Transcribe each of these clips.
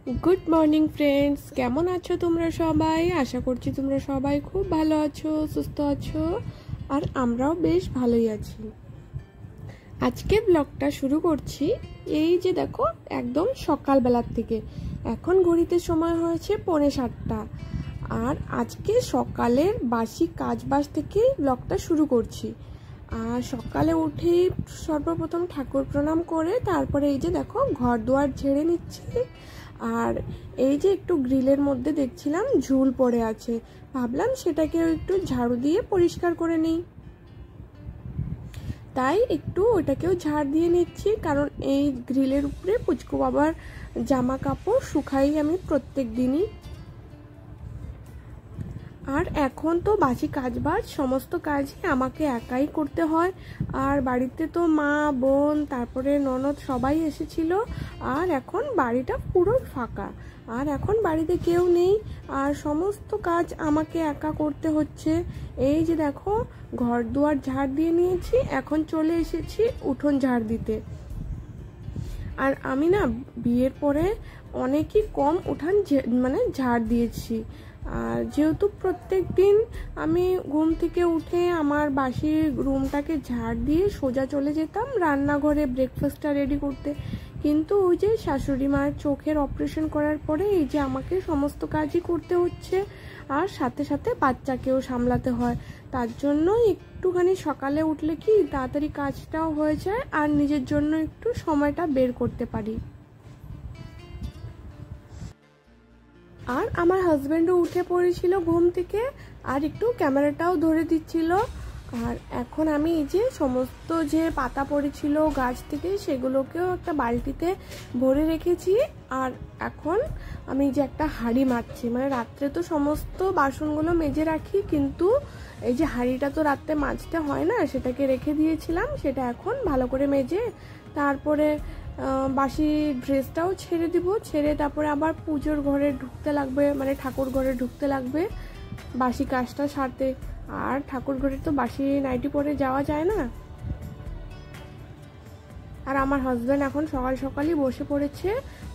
Good morning friends केमन आछो तुम्हारा सबाई आशा करछि तुम्हारा सबाई खूब भालो आछो सुस्थ आछो और आमराओ बेश भालोई आछि। आजके ब्लगटा शुरू करछि এই যে দেখো একদম সকাল বেলার থেকে এখন ঘড়িতে সময় হয়েছে 7:45 আর আজকে সকালের বাসি কাজবাজ থেকে ব্লগটা শুরু করছি। আর সকালে উঠেই সর্বপ্রথম ঠাকুর প্রণাম করে তারপরে এই যে দেখো ঘর দুয়ার ঝেড়ে নিচ্ছি। আর এই যে একটু গ্রিলের মধ্যে দেখছিলাম ঝুল পড়ে আছে, ভাবলাম সেটাকে একটু ঝাড়ু দিয়ে পরিষ্কার করে নিই, তাই একটু ওটাকেও ঝাড় দিয়ে নিচ্ছি। কারণ এই গ্রিলের উপরে পুচকু বাবার জামা কাপড় শুকাই আমি প্রত্যেক দিনই। আর এখন তো বাসি কাজবাজ সমস্ত কাজই আমাকে একাই করতে হয়। আর বাড়িতে তো মা বোন তারপরে ননদ সবাই এসেছিল, আর এখন বাড়িটা পুরো ফাঁকা, আর এখন বাড়িতে কেউ নেই, আর সমস্ত কাজ আমাকে একা করতে হচ্ছে। এই যে দেখো ঘর দুয়ার ঝাড় দিয়ে নিয়েছি, এখন চলে এসেছি উঠোন ঝাড় দিতে। আর আমি না বিয়ের পরে অনেকই কম উঠান মানে ঝাড় দিয়েছি। আর যেহেতু প্রত্যেক দিন আমি ঘুম থেকে উঠে আমার বাসি রুমটাকে ঝাড় দিয়ে সোজা চলে যেতাম রান্নাঘরে ব্রেকফাস্টটা রেডি করতে, কিন্তু ওই যে শাশুড়ি মার চোখের অপারেশন করার পরে এই যে আমাকে সমস্ত কাজই করতে হচ্ছে, আর সাথে সাথে বাচ্চাকেও সামলাতে হয়। তার জন্য একটুখানি সকালে উঠলে কি তাড়াতাড়ি কাজটাও হয়ে যায় আর নিজের জন্য একটু সময়টা বের করতে পারি। আর আমার হাজব্যান্ডও উঠে পড়েছিল ঘুম থেকে আর একটু ক্যামেরাটাও ধরে দিচ্ছিল। আর এখন আমি এই যে সমস্ত যে পাতা পড়েছিল গাছ থেকে সেগুলোকেও একটা বালতিতে ভরে রেখেছি। আর এখন আমি যে একটা হাঁড়ি মাজছি, মানে রাত্রে তো সমস্ত বাসনগুলো মেজে রাখি, কিন্তু এই যে হাঁড়িটা তো রাত্রে মাজতে হয় না, সেটাকে রেখে দিয়েছিলাম, সেটা এখন ভালো করে মেজে তারপরে বাসি ড্রেসটাও ছেড়ে দিব, ছেড়ে তারপরে আবার পুজোর ঘরে ঢুকতে লাগবে, মানে ঠাকুর ঘরে ঢুকতে লাগবে বাসি কাজটা সারতে। আর ঠাকুর ঘরে তো বাসি নাইটি পরে যাওয়া যায় না। আর আমার হাজব্যান্ড এখন সকাল সকালই বসে পড়েছে,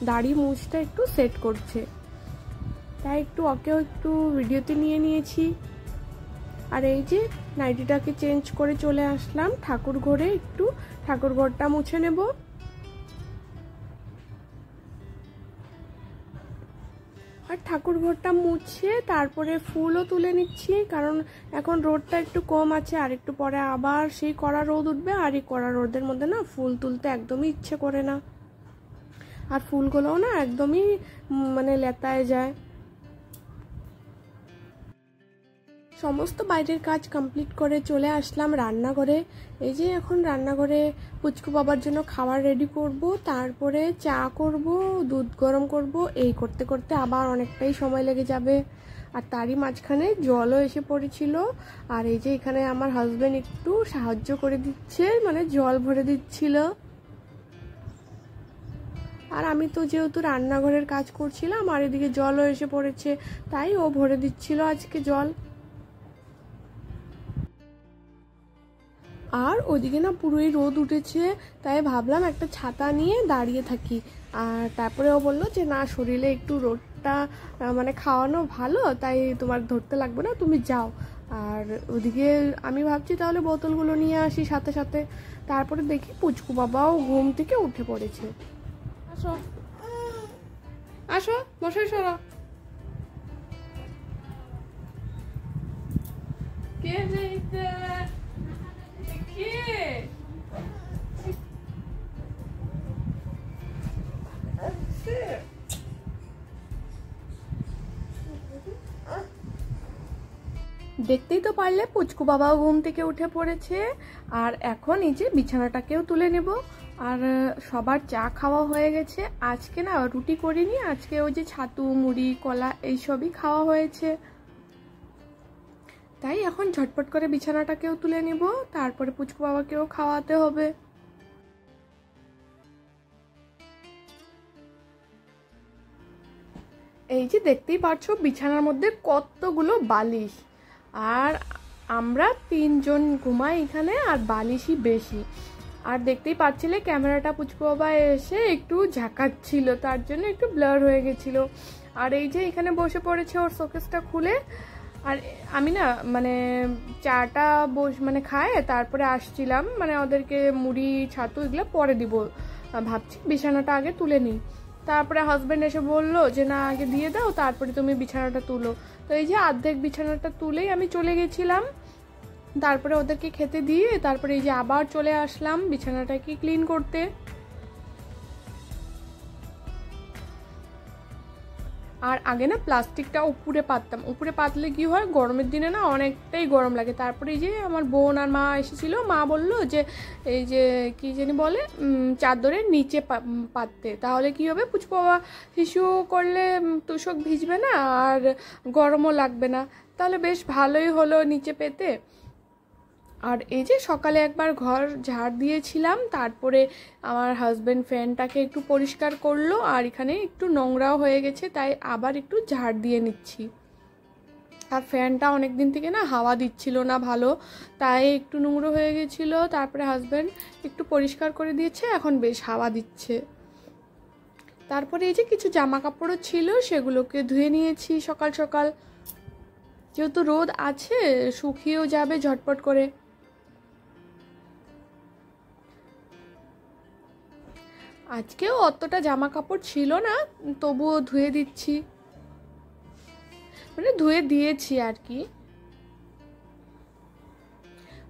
দাড়ি মুছটা একটু সেট করছে, তাই একটু ওকেও একটু ভিডিওতে নিয়ে নিয়েছি। আর এই যে নাইটিটাকে চেঞ্জ করে চলে আসলাম ঠাকুর ঘরে, একটু ঠাকুর ঘরটা মুছে নেব। আর ঠাকুর ঘরটা মুছে তারপরে ফুলও তুলে নিচ্ছি, কারণ এখন রোদটা একটু কম আছে, আর একটু পরে আবার সেই কড়া রোদ উঠবে, আর এই কড়া রোদের মধ্যে না ফুল তুলতে একদমই ইচ্ছে করে না, আর ফুলগুলোও না একদমই মানে লেতায় যায়। সমস্ত বাইরের কাজ কমপ্লিট করে চলে আসলাম রান্নাঘরে। এই যে এখন রান্নাঘরে পুচকু বাবার জন্য খাবার রেডি করব, তারপরে চা করব, দুধ গরম করব, এই করতে করতে আবার অনেকটাই সময় লেগে যাবে। আর তারই মাঝখানে জলও এসে পড়েছিল, আর এই যে এখানে আমার হাজবেন্ড একটু সাহায্য করে দিচ্ছে, মানে জল ভরে দিচ্ছিল। আর আমি তো যেহেতু রান্নাঘরের কাজ করছিলাম আর এদিকে জলও এসে পড়েছে, তাই ও ভরে দিচ্ছিল আজকে জল। আর ওইদিকে না পুরোই রোদ উঠেছে, তাই ভাবলাম একটা ছাতা নিয়ে দাঁড়িয়ে থাকি। আর তারপরে ও বললো যে না, শরীরে একটু রোদটা মানে খাওয়ানো ভালো, তাই তোমার ধরতে লাগবে না, তুমি যাও। আর ওদিকে আমি ভাবছি তাহলে বোতলগুলো নিয়ে আসি সাথে সাথে। তারপরে দেখি পুচকু বাবাও ঘুম থেকে উঠে পড়েছে। আসো আসো বসে সরো। কে যেতে দেখতেই তো পারলে পুচকু বাবাও ঘুম থেকে উঠে পড়েছে। আর এখন এই যে বিছানাটাকেও তুলে নেব। আর সবার চা খাওয়া হয়ে গেছে। আজকে না রুটি করিনি, আজকে ওই যে ছাতু মুড়ি কলা এইসবই খাওয়া হয়েছে, তাই এখন ঝটপট করে বিছানাটাকেও তুলে নেব, তারপরে পুচকু বাবাকেও খাওয়াতে হবে। এই যে দেখতেই পাচ্ছো বিছানার মধ্যে কতগুলো বালিশ, আর আমরা 3 জন ঘুমাই এখানে, আর বালিশই বেশি। আর দেখতেই পাচ্ছিলে ক্যামেরাটা পুচকু বাবা এসে একটু ঝাঁকাচ্ছিল, তার জন্য একটু ব্লার হয়ে গেছিল। আর এই যে এখানে বসে পড়েছে ওর শোকেসটা খুলে। আর আমি না মানে চাটা মানে খায় তারপরে আসছিলাম, মানে ওদেরকে মুড়ি ছাতু এগুলো পরে দিব ভাবছি, বিছানাটা আগে তুলে নিই। তারপরে হাজব্যান্ড এসে বললো যে না আগে দিয়ে দাও তারপরে তুমি বিছানাটা তুলো। তো এই যে অর্ধেক বিছানাটা তুলেই আমি চলে গেছিলাম, তারপরে ওদেরকে খেতে দিয়ে তারপরে এই যে আবার চলে আসলাম বিছানাটাকে ক্লিন করতে। আর আগে না প্লাস্টিকটা উপরে পাততাম, উপরে পাতলে কি হয় গরমের দিনে না অনেকটাই গরম লাগে। তারপরে এই যে আমার বোন আর মা এসেছিল, মা বলল যে এই যে কি জানি বলে চাদরের নিচে পাততে, তাহলে কি হবে পুচকু বাবা শিশু করলে তোষক ভিজবে না আর গরমও লাগবে না, তাহলে বেশ ভালোই হলো নিচে পেতে। আর এই যে সকালে একবার ঘর ঝাড় দিয়েছিলাম, তারপরে আমার হাজব্যান্ড ফ্যানটাকে একটু পরিষ্কার করলো, আর এখানে একটু নোংরাও হয়ে গেছে তাই আবার একটু ঝাড় দিয়ে নিচ্ছি। আর ফ্যানটা অনেক দিন থেকে না হাওয়া দিচ্ছিল না ভালো, তাই একটু নোংরা হয়ে গেছিলো, তারপরে হাজব্যান্ড একটু পরিষ্কার করে দিয়েছে, এখন বেশ হাওয়া দিচ্ছে। তারপরে এই যে কিছু জামা কাপড়ও ছিল সেগুলোকে ধুয়ে নিয়েছি সকাল সকাল, যেহেতু রোদ আছে শুকিয়েও যাবে ঝটপট করে। আজকেও অতটা জামা কাপড় ছিল না, তবুও ধুয়ে দিচ্ছি, মানে ধুয়ে দিয়েছি আর কি।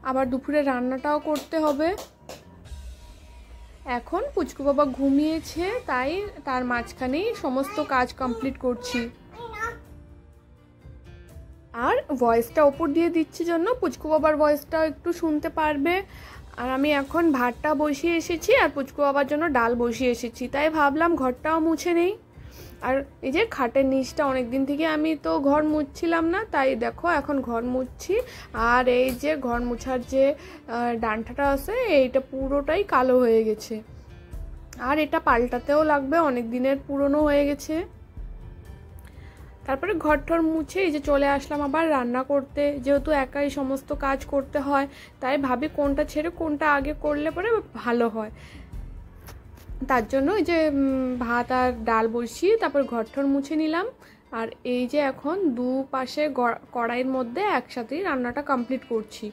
আবার দুপুরে রান্নাটাও করতে হবে। এখন পুচকু বাবা ঘুমিয়েছে তাই তার মাঝখানেই সমস্ত কাজ কমপ্লিট করছি। আর ভয়েসটা ওপর দিয়ে দিচ্ছি জন্য পুচকু বাবার ভয়েসটাও একটু শুনতে পারবে। আর আমি এখন ভাতটা বসিয়ে এসেছি আর পুচকু বাবার জন্য ডাল বসিয়ে এসেছি, তাই ভাবলাম ঘরটাও মুছে নেই। আর এই যে খাটের নিচটা অনেক দিন থেকে আমি তো ঘর মুছছিলাম না, তাই দেখো এখন ঘর মুছছি। আর এই যে ঘর মুছার যে ডান্টাটা আছে এইটা পুরোটাই কালো হয়ে গেছে, আর এটা পাল্টাতেও লাগবে, অনেক দিনের পুরনো হয়ে গেছে। তারপরে ঘর ঠর মুছে এই যে চলে আসলাম আবার রান্না করতে, যেহেতু একাই সমস্ত কাজ করতে হয় তাই ভাবি কোনটা ছেড়ে কোনটা আগে করলে পরে ভালো হয়। তার জন্য এই যে ভাত আর ডাল বসিয়ে তারপর ঘর ঠর মুছে নিলাম। আর এই যে এখন দুপাশে কড়াইয়ের মধ্যে একসাথেই রান্নাটা কমপ্লিট করছি।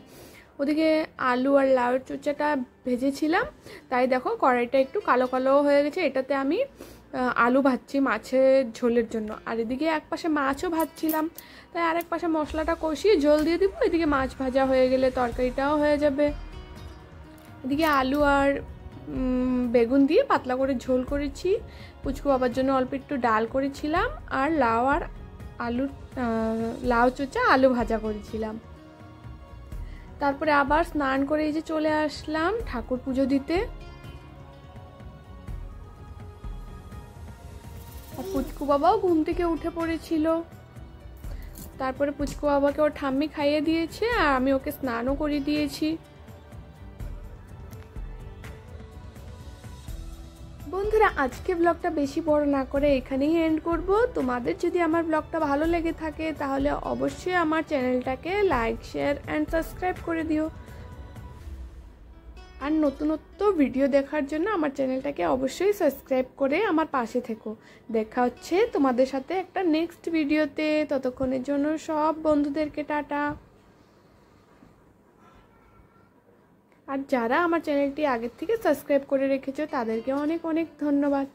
ওদিকে আলু আর লাউয়ের চোচাটা ভেজেছিলাম, তাই দেখো কড়াইটা একটু কালো কালো হয়ে গেছে, এটাতে আমি আলু ভাজছি মাছের ঝোলের জন্য। আর এদিকে এক পাশে মাছও ভাজছিলাম, তাই আরেক পাশে মশলাটা কষিয়ে ঝোল দিয়ে দিব, এদিকে মাছ ভাজা হয়ে গেলে তরকারিটাও হয়ে যাবে। এদিকে আলু আর বেগুন দিয়ে পাতলা করে ঝোল করেছি, পুচকু বাবার জন্য অল্প একটু ডাল করেছিলাম, আর লাউ আর আলুর লাউ চোচা আলু ভাজা করেছিলাম। তারপরে আবার স্নান করে এই যে চলে আসলাম ঠাকুর পুজো দিতে। আর পুচকু বাবাও ঘুম থেকে উঠে পড়েছিল, তারপরে পুচকু বাবাকে ওর ঠাম্মি খাইয়ে দিয়েছে আর আমি ওকে স্নানও করে দিয়েছি। বন্ধুরা আজকে ব্লগটা বেশি বড় না করে এখানেই এন্ড করব। তোমাদের যদি আমার ব্লগটা ভালো লেগে থাকে তাহলে অবশ্যই আমার চ্যানেলটাকে লাইক শেয়ার অ্যান্ড সাবস্ক্রাইব করে দিও। আর নতুনত্ব ভিডিও দেখার জন্য আমার চ্যানেলটাকে অবশ্যই সাবস্ক্রাইব করে আমার পাশে থেকো। দেখা হচ্ছে তোমাদের সাথে একটা নেক্সট ভিডিওতে, ততক্ষণের জন্য সব বন্ধুদেরকে টাটা। আর যারা আমার চ্যানেলটি আগের থেকে সাবস্ক্রাইব করে রেখেছো তাদেরকে অনেক অনেক ধন্যবাদ।